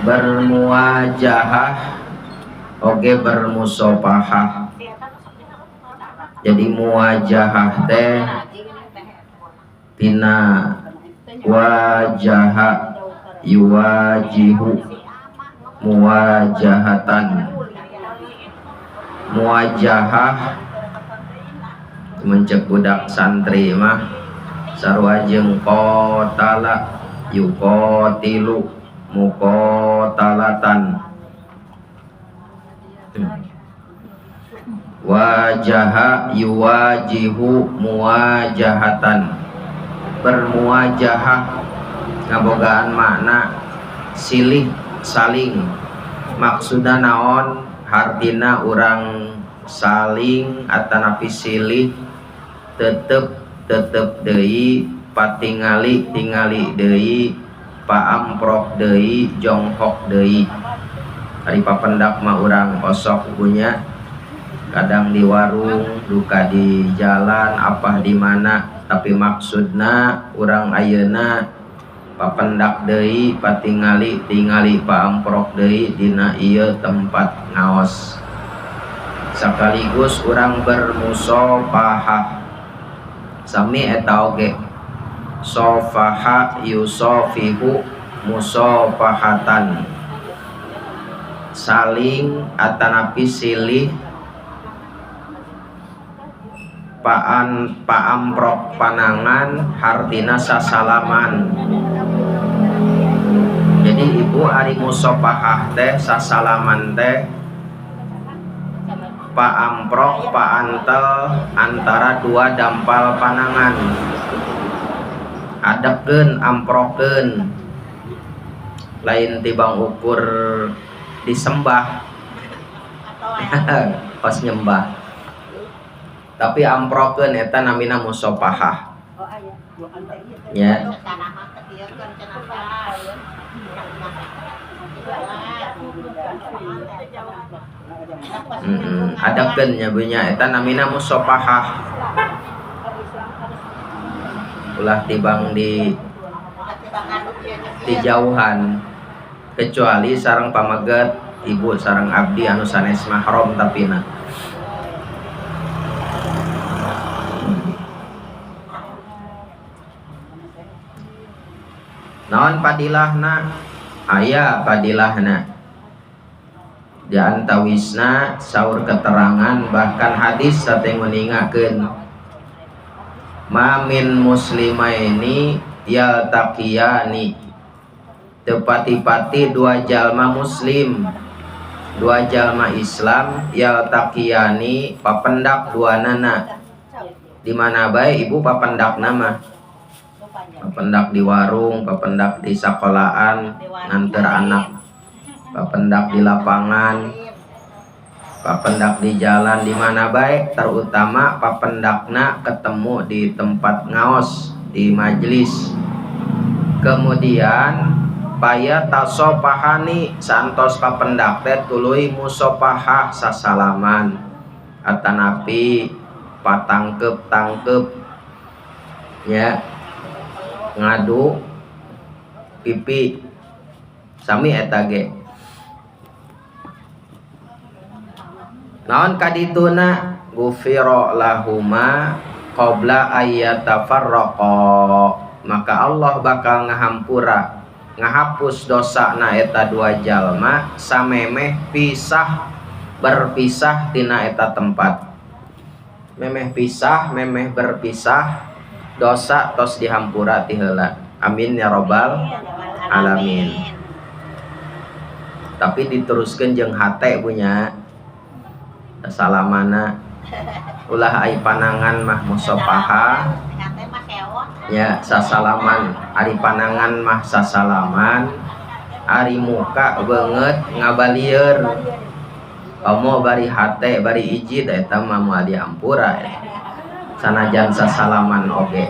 bermuajahah oge bermusofahah. Jadi muajahah teh tina wajaha yuwajihu muwajahatan. Muajahah mencek budak santri mah sarua jeung qotala yuqotilu muqotalatan. Wajaha yuwajihu muwajahatan. Bermuajahah ngabogaan makna silih saling. Maksudna naon? Hartina urang saling atanapi silih tetep deui patingali deui paamprok deui jonghok deui. Ari papendak mah urang osok punya kadang di warung duka di jalan apa di mana, tapi maksudna urang ayeuna papendak deui patingali paamprok deui dina ieu tempat ngaos. Sakaligus urang bermusofahah sami eta oge sofaha yusofihu musofahatan. Saling atanapi silih paamprok panangan hartina sasalaman. Jadi ibu ari musofahah teh sasalaman teh paamprok paantel antara dua dampal panangan. Adepkeun amprokeun lain tibang ukur disembah pas nyembah, tapi amprokeun eta namina musofahah ya. Adapkeun nya bunya eta namina musofahah. Ulah tibang di jauhan, kecuali sareng pamaget ibu sareng abdi anu sanes mahram tapina. Naon padilahna? Aya padilahna. Di antawisna saur keterangan bahkan hadis sate nguningakeun ma min muslimaini yaltaqiyani. Tepati-pati dua jalma muslim, dua jalma Islam yaltaqiyani papendak duanana. Di mana bae ibu papendak nama? Papendak di warung, papendak di sekolahan nganter anak, papendak di lapangan, papendak di jalan, di mana baik, terutama papendakna ketemu di tempat ngaos, di majelis. Kemudian paya tasopahani santos papendak teh tuluy musopahah sasalaman atanapi patangkep ya, ngadu pipi sami eta ge. Naon kadituna gufira lahuma qabla ayyatafarraqa, maka Allah bakal ngahampura ngahapus dosa na eta dua jalma samemeh berpisah tina eta tempat. Memeh pisah, memeh berpisah, dosa tos dihampura ti heula. Amin ya robbal alamin. Tapi diteruskeun jeung hate punya salamana ulah ai panangan mah musofahah ya, sasalaman ari panangan mah sasalaman, ari muka beungeut ngabalieur. Kamu bari hate bari ijid eta mah moal diampura ya. Sanajan sasalaman oge.